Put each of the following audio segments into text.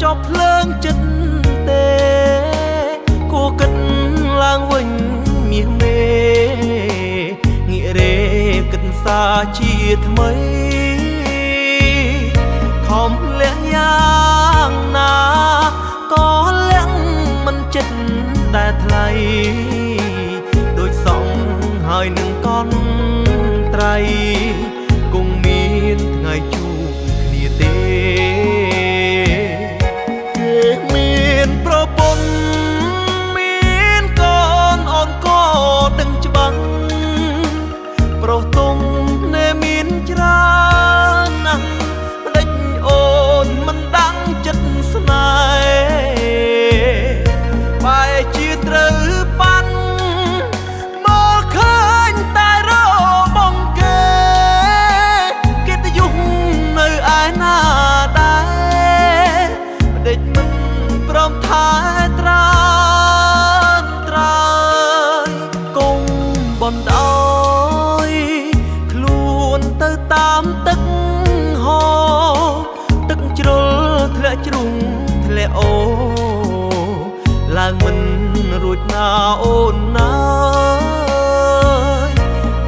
ចប់ភ្លើងចិត្តទេគួរគិតឡើងវិញមាសមេងាករេគិតសាជាថ្មីខំលះយ៉ាងណាក៏លះមិនចិត្តតែថ្លៃដូចសងហើយនឹងកន់ត្រៃគង់មានថ្ងៃជួបគ្នាទេគេមានប្រពន្ធមានកូនអូនក៏ដឹងច្បាស់ប្រុសទុំនៅមានច្រើនណាស់ម្ដេចអូនមិនដឹងចិត្តស្នេហ៍បែរជាត្រូវប៉ាន់មកឃើញតែរបងគេកិត្តិយសនៅឯណាដែរម្ដេចមិនព្រមថែត្រានត្រើយគង់បណ្ដោយខ្លួនទៅតាមទឹកហូរទឹកជ្រុលធ្លាក់ជ្រុងធ្លាក់អូឡើងមិនរួចណាអូនណា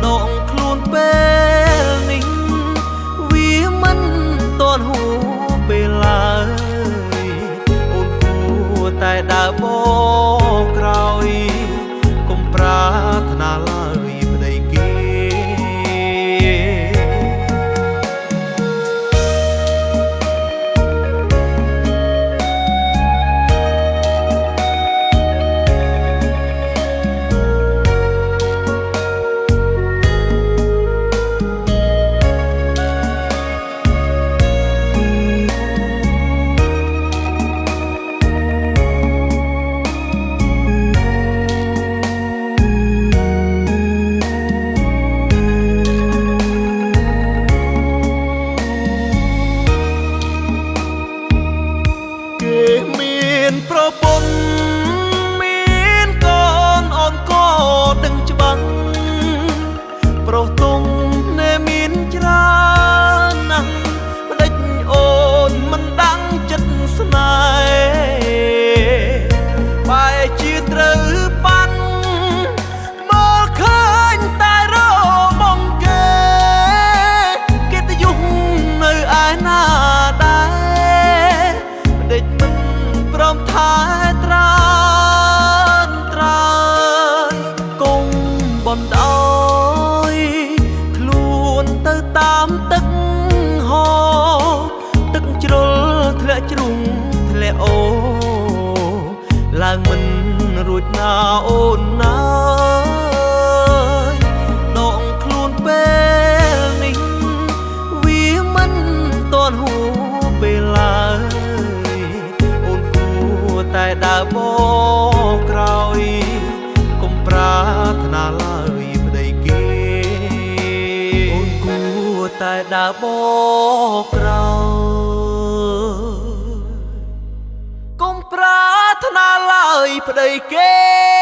ដងខ្លួនពេលនេះវាមិនទាន់ហួពេលឡើយអូនគួរតែដើរបកក្រោយកុំប្រាថ្នាឡើយប្តីគេប្រពន្ធមានកូនអូនក៏ដឹងច្បាស់ប្រុសទុំនៅមានច្រើនណាស់ម្ដេចអូនមិនដឹងចិត្តស្នេហ៍បែរជាត្រូវប៉ាន់មកឃើញតែរបងគេកិត្តិយសនៅឯណាដែរម្ដេចមិនព្រមថែត្រានត្រើយគង់បណ្ដោយខ្លួនទៅតាមទឹកហូរទឹកជ្រុលធ្លាក់ជ្រុងធ្លាក់អូឡើងមិនរួចណាអូនណាដងខ្លួនពេលនេះវាមិនទាន់ហួពេលឡើយតែដើរបកក្រោយកុំប្រាថ្នាឡើយប្តីគេអូនគួរតែដើរបកក្រោយកុំប្រាថ្នាឡើយប្តីគេ